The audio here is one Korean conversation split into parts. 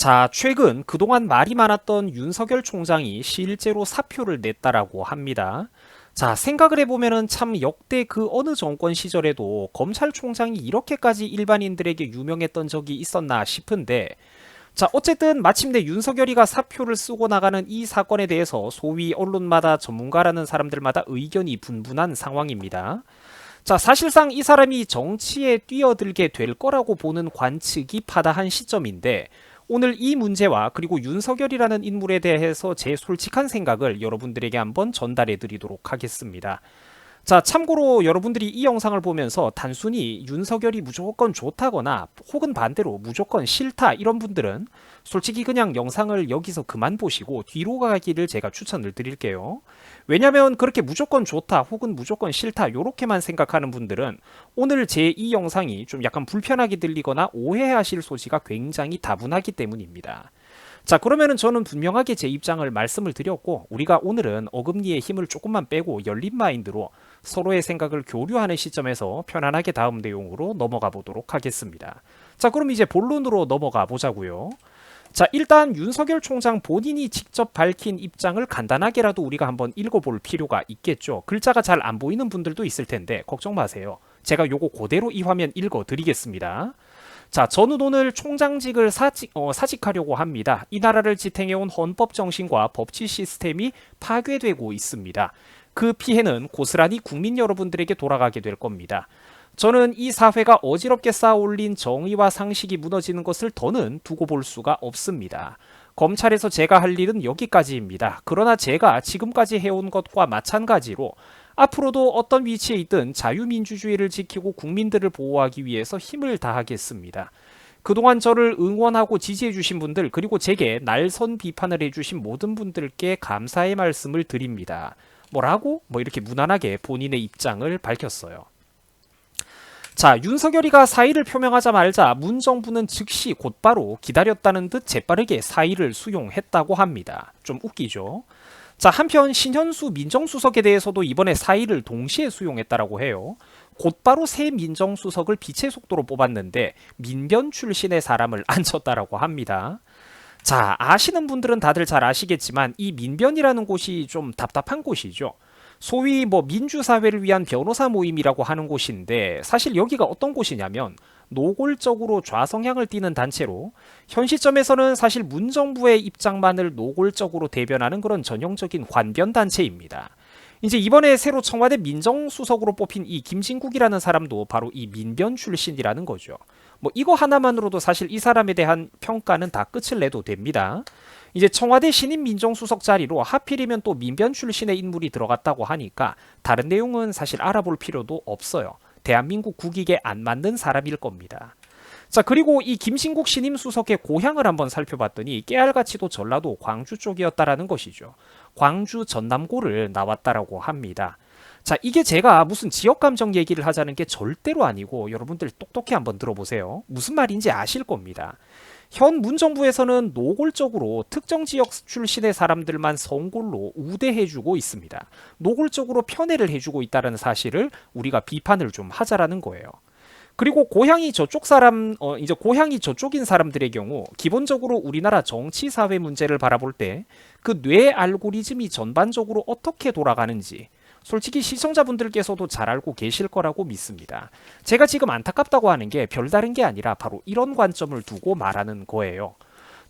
자, 최근 그동안 말이 많았던 윤석열 총장이 실제로 사표를 냈다라고 합니다. 자, 생각을 해보면은 참 역대 그 어느 정권 시절에도 검찰총장이 이렇게까지 일반인들에게 유명했던 적이 있었나 싶은데, 자, 어쨌든 마침내 윤석열이가 사표를 쓰고 나가는 이 사건에 대해서 소위 언론마다 전문가라는 사람들마다 의견이 분분한 상황입니다. 자, 사실상 이 사람이 정치에 뛰어들게 될 거라고 보는 관측이 파다한 시점인데, 오늘 이 문제와 그리고 윤석열이라는 인물에 대해서 제 솔직한 생각을 여러분들에게 한번 전달해 드리도록 하겠습니다. 자, 참고로 여러분들이 이 영상을 보면서 단순히 윤석열이 무조건 좋다거나 혹은 반대로 무조건 싫다 이런 분들은 솔직히 그냥 영상을 여기서 그만 보시고 뒤로 가기를 제가 추천을 드릴게요. 왜냐면 그렇게 무조건 좋다 혹은 무조건 싫다 요렇게만 생각하는 분들은 오늘 제 이 영상이 좀 약간 불편하게 들리거나 오해하실 소지가 굉장히 다분하기 때문입니다. 자, 그러면은 저는 분명하게 제 입장을 말씀을 드렸고, 우리가 오늘은 어금니의 힘을 조금만 빼고 열린 마인드로 서로의 생각을 교류하는 시점에서 편안하게 다음 내용으로 넘어가 보도록 하겠습니다. 자, 그럼 이제 본론으로 넘어가 보자고요. 자, 일단 윤석열 총장 본인이 직접 밝힌 입장을 간단하게라도 우리가 한번 읽어볼 필요가 있겠죠. 글자가 잘 안 보이는 분들도 있을 텐데 걱정 마세요. 제가 요거 그대로 이 화면 읽어 드리겠습니다. 자, 저는 오늘 총장직을 사직하려고 합니다. 이 나라를 지탱해온 헌법 정신과 법치 시스템이 파괴되고 있습니다. 그 피해는 고스란히 국민 여러분들에게 돌아가게 될 겁니다. 저는 이 사회가 어지럽게 쌓아올린 정의와 상식이 무너지는 것을 더는 두고 볼 수가 없습니다. 검찰에서 제가 할 일은 여기까지입니다. 그러나 제가 지금까지 해온 것과 마찬가지로 앞으로도 어떤 위치에 있든 자유민주주의를 지키고 국민들을 보호하기 위해서 힘을 다하겠습니다. 그동안 저를 응원하고 지지해주신 분들 그리고 제게 날선 비판을 해주신 모든 분들께 감사의 말씀을 드립니다. 뭐라고? 이렇게 무난하게 본인의 입장을 밝혔어요. 자, 윤석열이가 사의를 표명하자 말자 문 정부는 즉시 곧바로 기다렸다는 듯 재빠르게 사의를 수용했다고 합니다. 좀 웃기죠? 자, 한편 신현수 민정수석에 대해서도 이번에 사의를 동시에 수용했다라고 해요. 곧바로 새 민정수석을 빛의 속도로 뽑았는데 민변 출신의 사람을 앉혔다라고 합니다. 자, 아시는 분들은 다들 잘 아시겠지만 이 민변이라는 곳이 좀 답답한 곳이죠. 소위 민주사회를 위한 변호사 모임이라고 하는 곳인데 사실 여기가 어떤 곳이냐면 노골적으로 좌성향을 띠는 단체로 현 시점에서는 사실 문정부의 입장만을 노골적으로 대변하는 그런 전형적인 관변 단체입니다. 이제 이번에 새로 청와대 민정수석으로 뽑힌 이 김진국이라는 사람도 바로 이 민변 출신이라는 거죠. 이거 하나만으로도 사실 이 사람에 대한 평가는 다 끝을 내도 됩니다. 이제 청와대 신임 민정수석 자리로 하필이면 또 민변 출신의 인물이 들어갔다고 하니까 다른 내용은 사실 알아볼 필요도 없어요. 대한민국 국익에 안 맞는 사람일 겁니다. 자, 그리고 이 김신국 신임 수석의 고향을 한번 살펴봤더니 깨알같이도 전라도 광주 쪽이었다라는 것이죠. 광주 전남고를 나왔다라고 합니다. 자, 이게 제가 무슨 지역감정 얘기를 하자는 게 절대로 아니고 여러분들 똑똑히 한번 들어보세요. 무슨 말인지 아실 겁니다. 현 문정부에서는 노골적으로 특정 지역 출신의 사람들만 성골로 우대해주고 있습니다. 노골적으로 편애를 해주고 있다는 사실을 우리가 비판을 좀 하자라는 거예요. 그리고 고향이 저쪽 사람, 이제 고향이 저쪽인 사람들의 경우 기본적으로 우리나라 정치 사회 문제를 바라볼 때 그 뇌 알고리즘이 전반적으로 어떻게 돌아가는지 솔직히 시청자분들께서도 잘 알고 계실 거라고 믿습니다. 제가 지금 안타깝다고 하는 게 별다른 게 아니라 바로 이런 관점을 두고 말하는 거예요.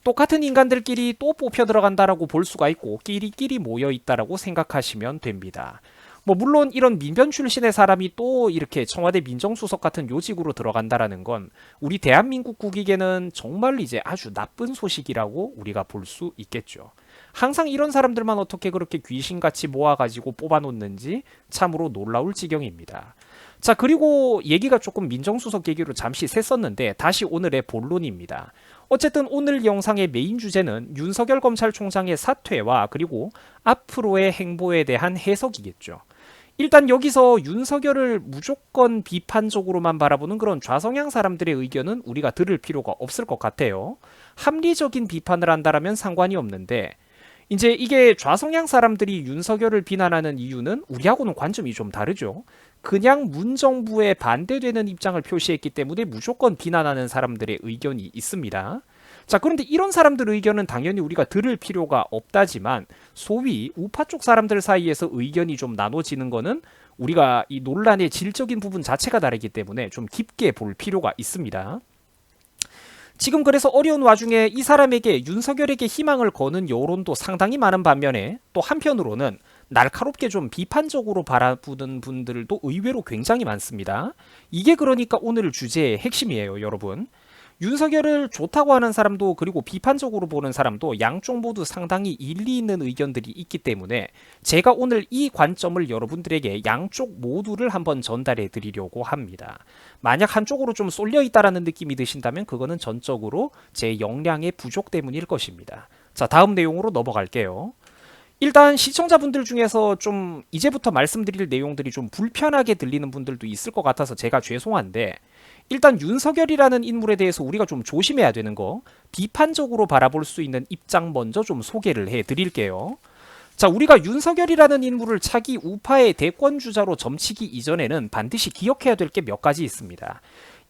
똑같은 인간들끼리 또 뽑혀 들어간다라고 볼 수가 있고 끼리끼리 모여 있다라고 생각하시면 됩니다. 물론 이런 민변 출신의 사람이 또 이렇게 청와대 민정수석 같은 요직으로 들어간다라는 건 우리 대한민국 국익에는 정말 이제 아주 나쁜 소식이라고 우리가 볼 수 있겠죠. 항상 이런 사람들만 어떻게 그렇게 귀신같이 모아가지고 뽑아놓는지 참으로 놀라울 지경입니다. 자, 그리고 얘기가 조금 민정수석 얘기로 잠시 샜었는데 다시 오늘의 본론입니다. 어쨌든 오늘 영상의 메인 주제는 윤석열 검찰총장의 사퇴와 그리고 앞으로의 행보에 대한 해석이겠죠. 일단 여기서 윤석열을 무조건 비판적으로만 바라보는 그런 좌성향 사람들의 의견은 우리가 들을 필요가 없을 것 같아요. 합리적인 비판을 한다라면 상관이 없는데 이제 이게 좌성향 사람들이 윤석열을 비난하는 이유는 우리하고는 관점이 좀 다르죠. 그냥 문정부에 반대되는 입장을 표시했기 때문에 무조건 비난하는 사람들의 의견이 있습니다. 자, 그런데 이런 사람들 의견은 당연히 우리가 들을 필요가 없다지만 소위 우파 쪽 사람들 사이에서 의견이 좀 나눠지는 거는 우리가 이 논란의 질적인 부분 자체가 다르기 때문에 좀 깊게 볼 필요가 있습니다. 지금 그래서 어려운 와중에 이 사람에게 윤석열에게 희망을 거는 여론도 상당히 많은 반면에 또 한편으로는 날카롭게 좀 비판적으로 바라보는 분들도 의외로 굉장히 많습니다. 이게 그러니까 오늘 주제의 핵심이에요, 여러분. 윤석열을 좋다고 하는 사람도 그리고 비판적으로 보는 사람도 양쪽 모두 상당히 일리 있는 의견들이 있기 때문에 제가 오늘 이 관점을 여러분들에게 양쪽 모두를 한번 전달해 드리려고 합니다. 만약 한쪽으로 좀 쏠려 있다라는 느낌이 드신다면 그거는 전적으로 제 역량의 부족 때문일 것입니다. 자, 다음 내용으로 넘어갈게요. 일단 시청자분들 중에서 좀 이제부터 말씀드릴 내용들이 좀 불편하게 들리는 분들도 있을 것 같아서 제가 죄송한데 일단 윤석열이라는 인물에 대해서 우리가 좀 조심해야 되는 거 비판적으로 바라볼 수 있는 입장 먼저 좀 소개를 해 드릴게요. 자, 우리가 윤석열이라는 인물을 차기 우파의 대권주자로 점치기 이전에는 반드시 기억해야 될 게 몇 가지 있습니다.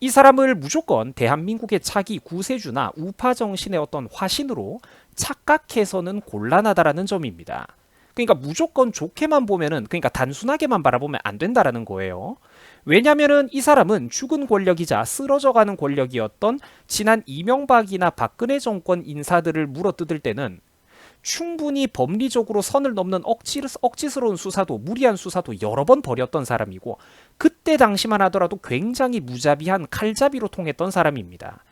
이 사람을 무조건 대한민국의 차기 구세주나 우파 정신의 어떤 화신으로 착각해서는 곤란하다라는 점입니다. 그러니까 무조건 좋게만 보면은 그러니까 단순하게만 바라보면 안 된다라는 거예요. 왜냐면은 이 사람은 죽은 권력이자 쓰러져가는 권력이었던 지난 이명박이나 박근혜 정권 인사들을 물어뜯을 때는 충분히 법리적으로 선을 넘는 억지스러운 수사도 무리한 수사도 여러 번 벌였던 사람이고 그때 당시만 하더라도 굉장히 무자비한 칼잡이로 통했던 사람입니다.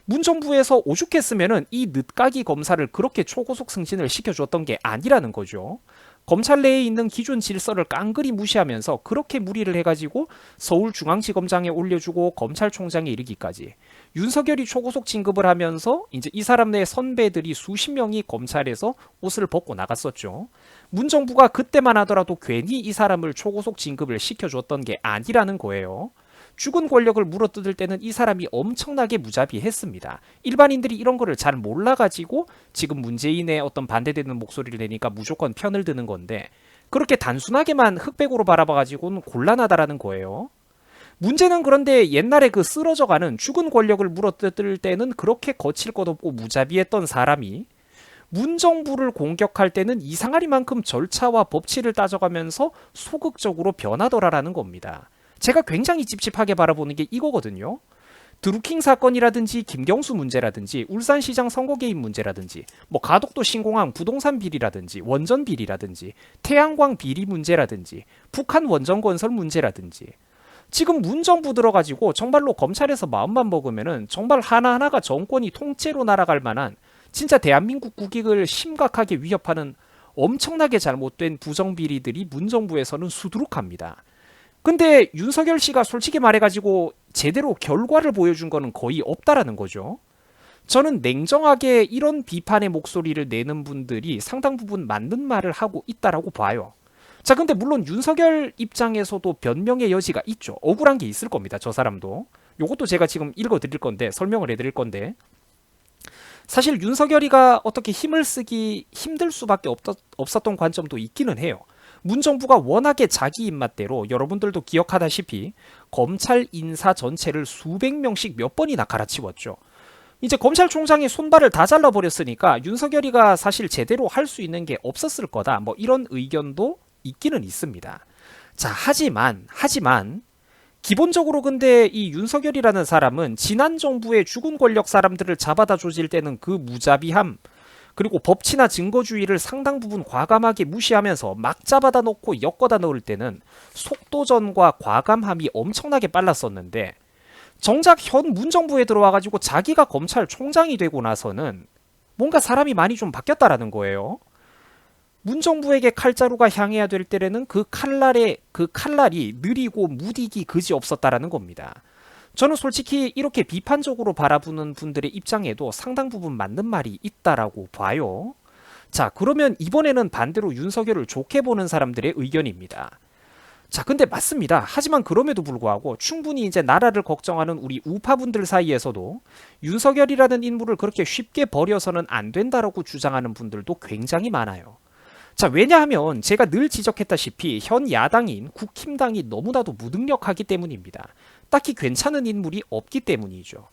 문정부에서 오죽했으면은 이 늦가기 검사를 그렇게 초고속 승진을 시켜줬던 게 아니라는 거죠. 검찰 내에 있는 기존 질서를 깡그리 무시하면서 그렇게 무리를 해가지고 서울중앙지검장에 올려주고 검찰총장에 이르기까지 윤석열이 초고속 진급을 하면서 이제 이 사람 내 선배들이 수십 명이 검찰에서 옷을 벗고 나갔었죠. 문정부가 그때만 하더라도 괜히 이 사람을 초고속 진급을 시켜줬던 게 아니라는 거예요. 죽은 권력을 물어뜯을 때는 이 사람이 엄청나게 무자비했습니다. 일반인들이 이런 거를 잘 몰라가지고 지금 문재인의 어떤 반대되는 목소리를 내니까 무조건 편을 드는 건데 그렇게 단순하게만 흑백으로 바라봐가지고는 곤란하다라는 거예요. 문제는 그런데 옛날에 그 쓰러져가는 죽은 권력을 물어뜯을 때는 그렇게 거칠 것 없고 무자비했던 사람이 문정부를 공격할 때는 이상하리만큼 절차와 법치를 따져가면서 소극적으로 변하더라라는 겁니다. 제가 굉장히 찝찝하게 바라보는 게 이거거든요. 드루킹 사건이라든지 김경수 문제라든지 울산시장 선거 개입 문제라든지 뭐 가덕도 신공항 부동산 비리라든지 원전 비리라든지 태양광 비리 문제라든지 북한 원전 건설 문제라든지 지금 문정부 들어가지고 정말로 검찰에서 마음만 먹으면은 정말 하나하나가 정권이 통째로 날아갈 만한 진짜 대한민국 국익을 심각하게 위협하는 엄청나게 잘못된 부정비리들이 문정부에서는 수두룩합니다. 근데 윤석열 씨가 솔직히 말해가지고 제대로 결과를 보여준 거는 거의 없다라는 거죠. 저는 냉정하게 이런 비판의 목소리를 내는 분들이 상당 부분 맞는 말을 하고 있다라고 봐요. 자, 근데 물론 윤석열 입장에서도 변명의 여지가 있죠. 억울한 게 있을 겁니다. 저 사람도. 요것도 제가 지금 읽어드릴 건데 설명을 해드릴 건데 사실 윤석열이가 어떻게 힘을 쓰기 힘들 수밖에 없었던 관점도 있기는 해요. 문정부가 워낙에 자기 입맛대로 여러분들도 기억하다시피 검찰 인사 전체를 수백 명씩 몇 번이나 갈아치웠죠. 이제 검찰총장이 손발을 다 잘라버렸으니까 윤석열이가 사실 제대로 할 수 있는 게 없었을 거다. 뭐 이런 의견도 있기는 있습니다. 자, 하지만 기본적으로 근데 이 윤석열이라는 사람은 지난 정부의 죽은 권력 사람들을 잡아다 조질 때는 그 무자비함 그리고 법치나 증거주의를 상당 부분 과감하게 무시하면서 막 잡아다 놓고 엮어다 넣을 때는 속도전과 과감함이 엄청나게 빨랐었는데 정작 현 문정부에 들어와가지고 자기가 검찰총장이 되고 나서는 뭔가 사람이 많이 좀 바뀌었다라는 거예요. 문정부에게 칼자루가 향해야 될 때에는 그 칼날이 느리고 무디기 그지 없었다라는 겁니다. 저는 솔직히 이렇게 비판적으로 바라보는 분들의 입장에도 상당 부분 맞는 말이 있다라고 봐요. 자, 그러면 이번에는 반대로 윤석열을 좋게 보는 사람들의 의견입니다. 자, 근데 맞습니다. 하지만 그럼에도 불구하고 충분히 이제 나라를 걱정하는 우리 우파분들 사이에서도 윤석열이라는 인물을 그렇게 쉽게 버려서는 안 된다라고 주장하는 분들도 굉장히 많아요. 자, 왜냐하면 제가 늘 지적했다시피 현 야당인 국힘당이 너무나도 무능력하기 때문입니다. 딱히 괜찮은 인물이 없기 때문이죠.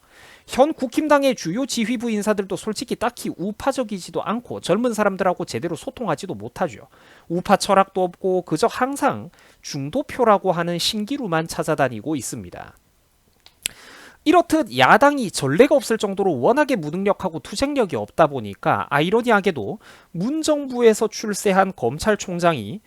현 국힘당의 주요 지휘부 인사들도 솔직히 딱히 우파적이지도 않고 젊은 사람들하고 제대로 소통하지도 못하죠. 우파 철학도 없고 그저 항상 중도표라고 하는 신기루만 찾아다니고 있습니다. 이렇듯 야당이 전례가 없을 정도로 워낙에 무능력하고 투쟁력이 없다 보니까 아이러니하게도 문정부에서 출세한 검찰총장이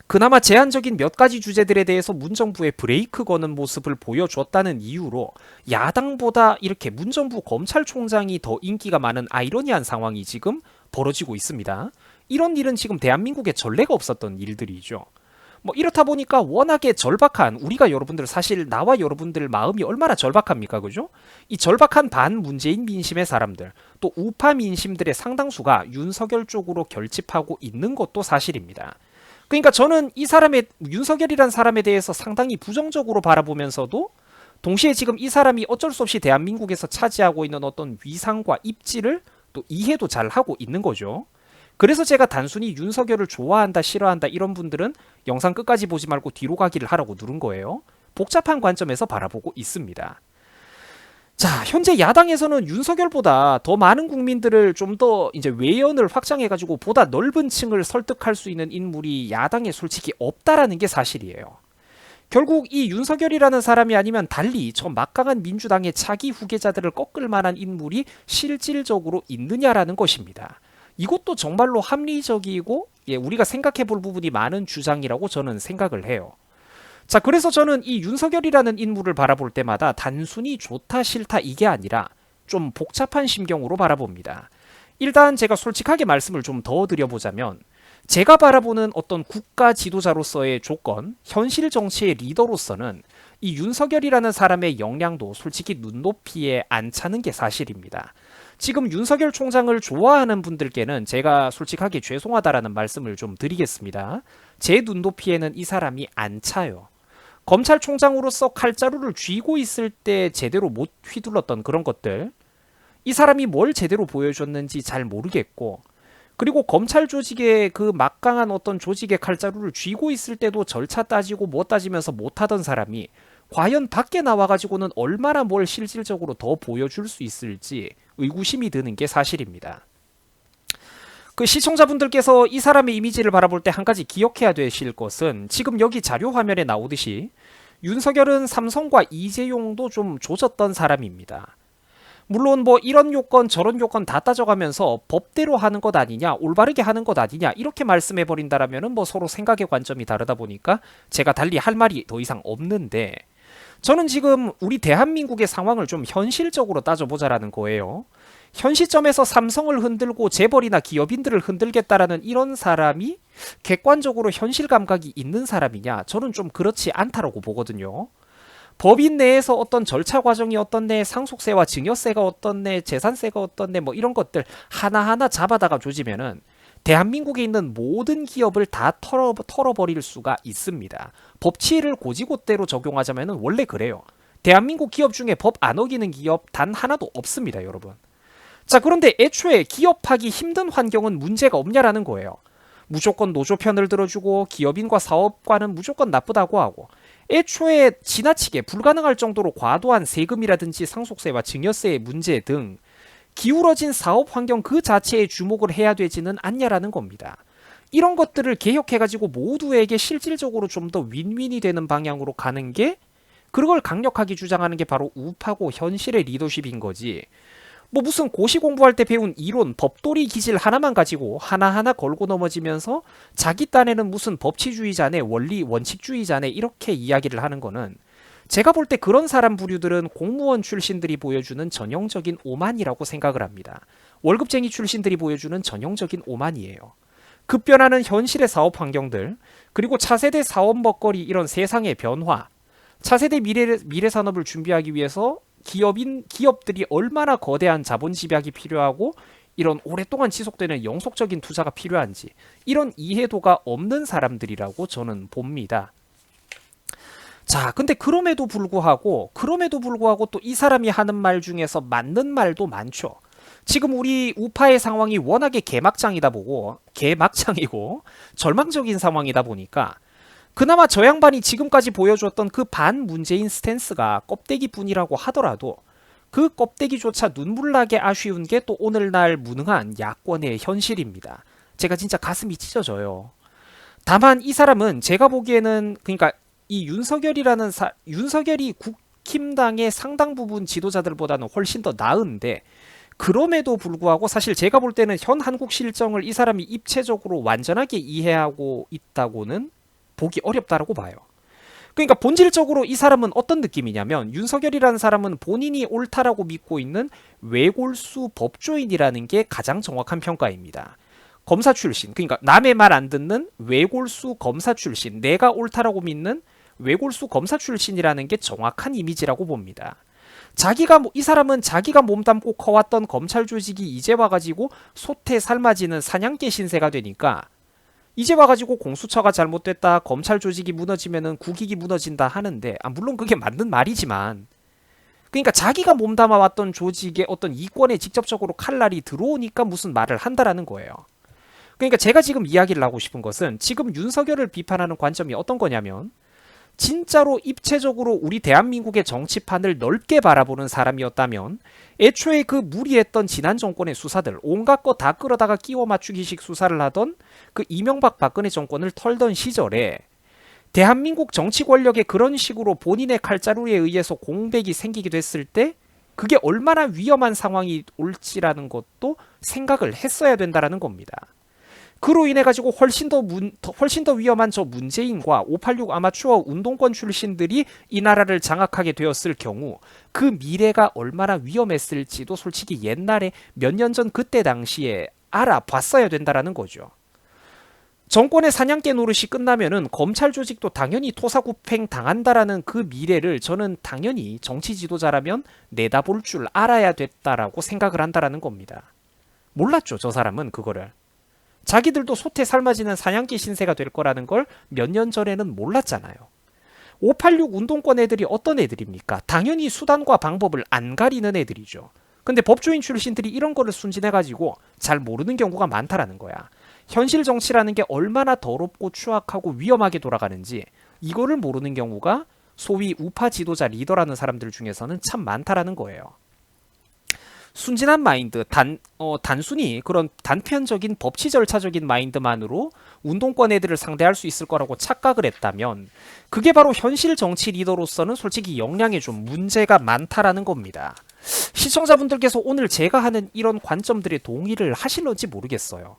그나마 제한적인 몇 가지 주제들에 대해서 문정부에 브레이크 거는 모습을 보여줬다는 이유로 야당보다 이렇게 문정부 검찰총장이 더 인기가 많은 아이러니한 상황이 지금 벌어지고 있습니다. 이런 일은 지금 대한민국에 전례가 없었던 일들이죠. 뭐 이렇다 보니까 워낙에 절박한 우리가 여러분들 사실 나와 여러분들 마음이 얼마나 절박합니까, 그죠? 이 절박한 반문재인 민심의 사람들 또 우파 민심들의 상당수가 윤석열 쪽으로 결집하고 있는 것도 사실입니다. 그러니까 저는 이 사람의 윤석열이란 사람에 대해서 상당히 부정적으로 바라보면서도 동시에 지금 이 사람이 어쩔 수 없이 대한민국에서 차지하고 있는 어떤 위상과 입지를 또 이해도 잘 하고 있는 거죠. 그래서 제가 단순히 윤석열을 좋아한다 싫어한다 이런 분들은 영상 끝까지 보지 말고 뒤로 가기를 하라고 누른 거예요. 복잡한 관점에서 바라보고 있습니다. 자, 현재 야당에서는 윤석열보다 더 많은 국민들을 좀 더 이제 외연을 확장해가지고 보다 넓은 층을 설득할 수 있는 인물이 야당에 솔직히 없다라는 게 사실이에요. 결국 이 윤석열이라는 사람이 아니면 달리 저 막강한 민주당의 차기 후계자들을 꺾을 만한 인물이 실질적으로 있느냐라는 것입니다. 이것도 정말로 합리적이고 우리가 생각해 볼 부분이 많은 주장이라고 저는 생각을 해요. 자, 그래서 저는 이 윤석열이라는 인물을 바라볼 때마다 단순히 좋다 싫다 이게 아니라 좀 복잡한 심경으로 바라봅니다. 일단 제가 솔직하게 말씀을 좀 더 드려보자면 제가 바라보는 어떤 국가 지도자로서의 조건, 현실 정치의 리더로서는 이 윤석열이라는 사람의 역량도 솔직히 눈높이에 안 차는 게 사실입니다. 지금 윤석열 총장을 좋아하는 분들께는 제가 솔직하게 죄송하다라는 말씀을 좀 드리겠습니다. 제 눈높이에는 이 사람이 안 차요. 검찰총장으로서 칼자루를 쥐고 있을 때 제대로 못 휘둘렀던 그런 것들, 이 사람이 뭘 제대로 보여줬는지 잘 모르겠고, 그리고 검찰 조직의 그 막강한 어떤 조직의 칼자루를 쥐고 있을 때도 절차 따지고 뭐 따지면서 못하던 사람이 과연 밖에 나와가지고는 얼마나 뭘 실질적으로 더 보여줄 수 있을지 의구심이 드는 게 사실입니다. 그 시청자분들께서 이 사람의 이미지를 바라볼 때 한 가지 기억해야 되실 것은 지금 여기 자료 화면에 나오듯이 윤석열은 삼성과 이재용도 좀 조졌던 사람입니다. 물론 뭐 이런 요건 저런 요건 다 따져가면서 법대로 하는 것 아니냐, 올바르게 하는 것 아니냐 이렇게 말씀해 버린다라면은 뭐 서로 생각의 관점이 다르다 보니까 제가 달리 할 말이 더 이상 없는데, 저는 지금 우리 대한민국의 상황을 좀 현실적으로 따져보자라는 거예요. 현 시점에서 삼성을 흔들고 재벌이나 기업인들을 흔들겠다라는 이런 사람이 객관적으로 현실 감각이 있는 사람이냐? 저는 좀 그렇지 않다라고 보거든요. 법인 내에서 어떤 절차 과정이 어떻네, 상속세와 증여세가 어떻네, 재산세가 어떻네, 뭐 이런 것들 하나하나 잡아다가 조지면은 대한민국에 있는 모든 기업을 다 털어버릴 수가 있습니다. 법치를 고지고대로 적용하자면은 원래 그래요. 대한민국 기업 중에 법 안 어기는 기업 단 하나도 없습니다, 여러분. 자, 그런데 애초에 기업하기 힘든 환경은 문제가 없냐라는 거예요. 무조건 노조 편을 들어주고 기업인과 사업과는 무조건 나쁘다고 하고, 애초에 지나치게 불가능할 정도로 과도한 세금이라든지 상속세와 증여세의 문제 등 기울어진 사업 환경 그 자체에 주목을 해야 되지는 않냐라는 겁니다. 이런 것들을 개혁해가지고 모두에게 실질적으로 좀 더 윈윈이 되는 방향으로 가는 게, 그걸 강력하게 주장하는 게 바로 우파고 현실의 리더십인 거지. 뭐 무슨 고시 공부할 때 배운 이론, 법도리 기질 하나만 가지고 하나하나 걸고 넘어지면서 자기 딴에는 무슨 법치주의자네, 원리 원칙주의자네 이렇게 이야기를 하는 거는, 제가 볼 때 그런 사람 부류들은 공무원 출신들이 보여주는 전형적인 오만이라고 생각을 합니다. 월급쟁이 출신들이 보여주는 전형적인 오만이에요. 급변하는 현실의 사업 환경들, 그리고 차세대 사업 먹거리 이런 세상의 변화, 차세대 미래 산업을 준비하기 위해서 기업들이 얼마나 거대한 자본 집약이 필요하고 이런 오랫동안 지속되는 영속적인 투자가 필요한지 이런 이해도가 없는 사람들이라고 저는 봅니다. 자, 근데 그럼에도 불구하고 또 이 사람이 하는 말 중에서 맞는 말도 많죠. 지금 우리 우파의 상황이 워낙에 개막장이고 절망적인 상황이다 보니까 그나마 저 양반이 지금까지 보여줬던 그 반문재인 스탠스가 껍데기뿐이라고 하더라도 그 껍데기조차 눈물나게 아쉬운 게 또 오늘날 무능한 야권의 현실입니다. 제가 진짜 가슴이 찢어져요. 다만 이 사람은 제가 보기에는 그러니까 이 윤석열이 국힘당의 상당 부분 지도자들보다는 훨씬 더 나은데 그럼에도 불구하고 사실 제가 볼 때는 현 한국 실정을 이 사람이 입체적으로 완전하게 이해하고 있다고는 보기 어렵다라고 봐요. 그러니까 본질적으로 이 사람은 어떤 느낌이냐면 윤석열이라는 사람은 본인이 옳다라고 믿고 있는 외골수 법조인이라는 게 가장 정확한 평가입니다. 검사 출신, 그러니까 남의 말 안 듣는 외골수 검사 출신, 내가 옳다라고 믿는 외골수 검사 출신이라는 게 정확한 이미지라고 봅니다. 이 사람은 자기가 몸담고 커왔던 검찰 조직이 이제 와가지고 소태 삶아지는 사냥개 신세가 되니까 이제 와가지고 공수처가 잘못됐다, 검찰 조직이 무너지면은 국익이 무너진다 하는데, 물론 그게 맞는 말이지만, 그러니까 자기가 몸담아왔던 조직의 어떤 이권에 직접적으로 칼날이 들어오니까 무슨 말을 한다라는 거예요. 그러니까 제가 지금 이야기를 하고 싶은 것은 지금 윤석열을 비판하는 관점이 어떤 거냐면, 진짜로 입체적으로 우리 대한민국의 정치판을 넓게 바라보는 사람이었다면 애초에 그 무리했던 지난 정권의 수사들 온갖 거 다 끌어다가 끼워 맞추기식 수사를 하던 그 이명박 박근혜 정권을 털던 시절에 대한민국 정치 권력에 그런 식으로 본인의 칼자루에 의해서 공백이 생기게 됐을 때 그게 얼마나 위험한 상황이 올지라는 것도 생각을 했어야 된다라는 겁니다. 그로 인해 가지고 훨씬 더 위험한 저 문재인과 586 아마추어 운동권 출신들이 이 나라를 장악하게 되었을 경우 그 미래가 얼마나 위험했을지도 솔직히 옛날에 몇 년 전 그때 당시에 알아봤어야 된다라는 거죠. 정권의 사냥개 노릇이 끝나면은 검찰 조직도 당연히 토사구팽 당한다라는 그 미래를 저는 당연히 정치 지도자라면 내다볼 줄 알아야 됐다라고 생각을 한다라는 겁니다. 몰랐죠, 저 사람은 그거를. 자기들도 소태 삶아지는 사냥개 신세가 될 거라는 걸 몇 년 전에는 몰랐잖아요. 586 운동권 애들이 어떤 애들입니까? 당연히 수단과 방법을 안 가리는 애들이죠. 근데 법조인 출신들이 이런 거를 순진해가지고 잘 모르는 경우가 많다라는 거야. 현실 정치라는 게 얼마나 더럽고 추악하고 위험하게 돌아가는지 이거를 모르는 경우가 소위 우파 지도자 리더라는 사람들 중에서는 참 많다라는 거예요. 순진한 마인드, 단순히 그런 단편적인 법치 절차적인 마인드만으로 운동권 애들을 상대할 수 있을 거라고 착각을 했다면 그게 바로 현실 정치 리더로서는 솔직히 역량에 좀 문제가 많다라는 겁니다. 시청자분들께서 오늘 제가 하는 이런 관점들에 동의를 하실런지 모르겠어요.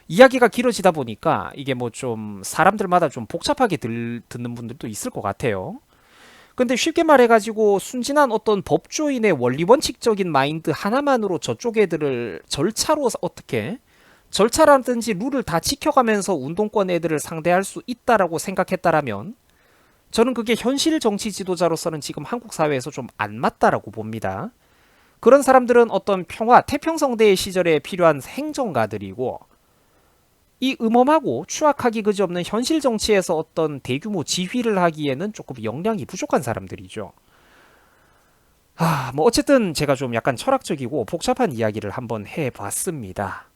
이야기가 길어지다 보니까 이게 뭐 좀 사람들마다 좀 복잡하게 듣는 분들도 있을 것 같아요. 근데 쉽게 말해가지고 순진한 어떤 법조인의 원리 원칙적인 마인드 하나만으로 저쪽 애들을 절차로 어떻게 절차라든지 룰을 다 지켜가면서 운동권 애들을 상대할 수 있다라고 생각했다라면 저는 그게 현실 정치 지도자로서는 지금 한국 사회에서 좀 안 맞다라고 봅니다. 그런 사람들은 어떤 태평성대의 시절에 필요한 행정가들이고 이 음험하고 추악하기 그지없는 현실 정치에서 어떤 대규모 지휘를 하기에는 조금 역량이 부족한 사람들이죠. 뭐 어쨌든 제가 좀 약간 철학적이고 복잡한 이야기를 한번 해봤습니다.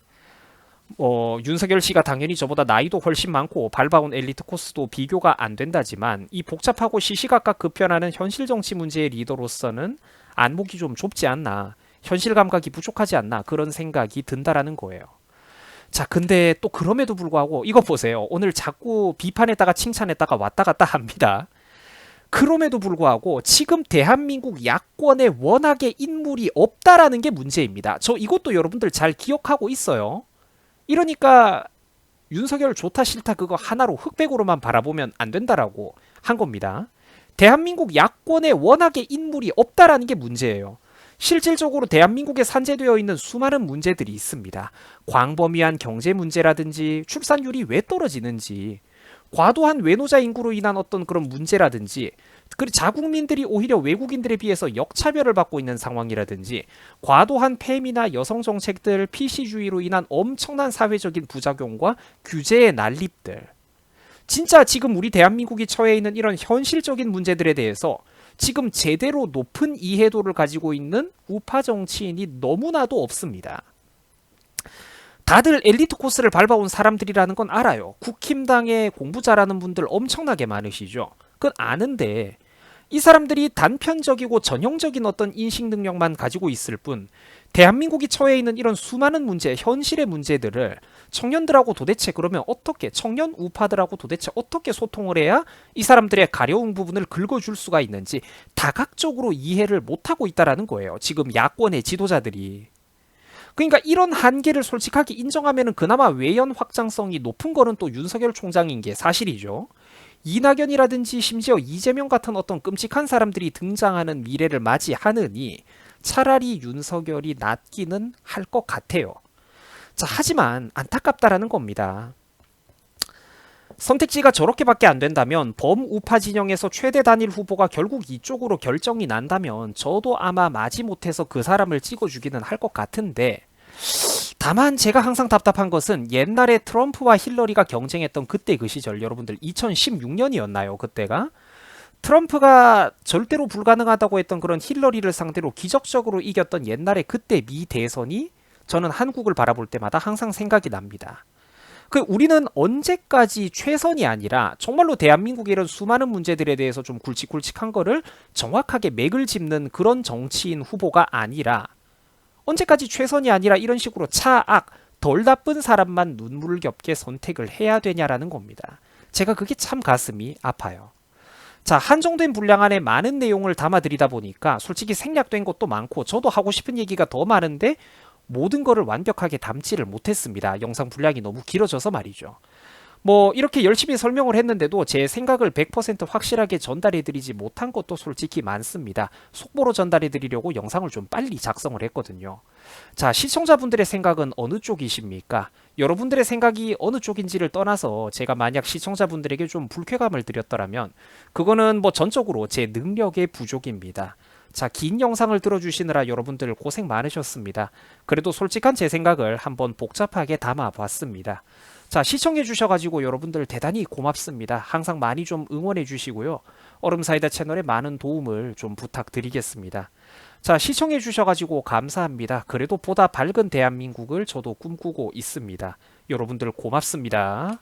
윤석열 씨가 당연히 저보다 나이도 훨씬 많고 밟아온 엘리트 코스도 비교가 안 된다지만 이 복잡하고 시시각각 급변하는 현실 정치 문제의 리더로서는 안목이 좀 좁지 않나, 현실 감각이 부족하지 않나 그런 생각이 든다라는 거예요. 자, 근데 또 그럼에도 불구하고 이거 보세요. 오늘 자꾸 비판했다가 칭찬했다가 왔다 갔다 합니다. 그럼에도 불구하고 지금 대한민국 야권에 워낙에 인물이 없다라는 게 문제입니다. 저 이것도 여러분들 잘 기억하고 있어요. 이러니까 윤석열 좋다 싫다 그거 하나로 흑백으로만 바라보면 안 된다라고 한 겁니다. 대한민국 야권에 워낙에 인물이 없다라는 게 문제예요. 실질적으로 대한민국에 산재되어 있는 수많은 문제들이 있습니다. 광범위한 경제 문제라든지 출산율이 왜 떨어지는지, 과도한 외노자 인구로 인한 어떤 그런 문제라든지, 그리고 자국민들이 오히려 외국인들에 비해서 역차별을 받고 있는 상황이라든지, 과도한 폐미나 여성 정책들, PC주의로 인한 엄청난 사회적인 부작용과 규제의 난립들. 진짜 지금 우리 대한민국이 처해 있는 이런 현실적인 문제들에 대해서 지금 제대로 높은 이해도를 가지고 있는 우파 정치인이 너무나도 없습니다. 다들 엘리트 코스를 밟아온 사람들이라는 건 알아요. 국힘당에 공부 잘하는 분들 엄청나게 많으시죠. 그건 아는데 이 사람들이 단편적이고 전형적인 어떤 인식 능력만 가지고 있을 뿐 대한민국이 처해 있는 이런 수많은 문제, 현실의 문제들을 청년들하고 도대체 그러면 어떻게 청년 우파들하고 도대체 어떻게 소통을 해야 이 사람들의 가려운 부분을 긁어줄 수가 있는지 다각적으로 이해를 못하고 있다라는 거예요. 지금 야권의 지도자들이. 그러니까 이런 한계를 솔직하게 인정하면은 그나마 외연 확장성이 높은 거는 또 윤석열 총장인 게 사실이죠. 이낙연이라든지 심지어 이재명 같은 어떤 끔찍한 사람들이 등장하는 미래를 맞이하느니 차라리 윤석열이 낫기는 할 것 같아요. 자, 하지만 안타깝다라는 겁니다. 선택지가 저렇게밖에 안 된다면 범우파 진영에서 최대 단일 후보가 결국 이쪽으로 결정이 난다면 저도 아마 마지못해서 그 사람을 찍어주기는 할 것 같은데 다만 제가 항상 답답한 것은 옛날에 트럼프와 힐러리가 경쟁했던 그때 그 시절 여러분들 2016년이었나요? 그때가? 트럼프가 절대로 불가능하다고 했던 그런 힐러리를 상대로 기적적으로 이겼던 옛날에 그때 미 대선이 저는 한국을 바라볼 때마다 항상 생각이 납니다. 우리는 언제까지 최선이 아니라 정말로 대한민국의 이런 수많은 문제들에 대해서 좀 굵직굵직한 거를 정확하게 맥을 짚는 그런 정치인 후보가 아니라 언제까지 최선이 아니라 이런 식으로 차악, 덜 나쁜 사람만 눈물겹게 선택을 해야 되냐라는 겁니다. 제가 그게 참 가슴이 아파요. 자, 한정된 분량 안에 많은 내용을 담아드리다 보니까 솔직히 생략된 것도 많고 저도 하고 싶은 얘기가 더 많은데 모든 거를 완벽하게 담지를 못했습니다. 영상 분량이 너무 길어져서 말이죠. 뭐 이렇게 열심히 설명을 했는데도 제 생각을 100% 확실하게 전달해드리지 못한 것도 솔직히 많습니다. 속보로 전달해드리려고 영상을 좀 빨리 작성을 했거든요. 자, 시청자분들의 생각은 어느 쪽이십니까? 여러분들의 생각이 어느 쪽인지를 떠나서 제가 만약 시청자분들에게 좀 불쾌감을 드렸더라면 그거는 뭐 전적으로 제 능력의 부족입니다. 자, 긴 영상을 들어주시느라 여러분들 고생 많으셨습니다. 그래도 솔직한 제 생각을 한번 복잡하게 담아봤습니다. 자, 시청해 주셔가지고 여러분들 대단히 고맙습니다. 항상 많이 좀 응원해 주시고요. 얼음사이다 채널에 많은 도움을 좀 부탁드리겠습니다. 자, 시청해 주셔가지고 감사합니다. 그래도 보다 밝은 대한민국을 저도 꿈꾸고 있습니다. 여러분들 고맙습니다.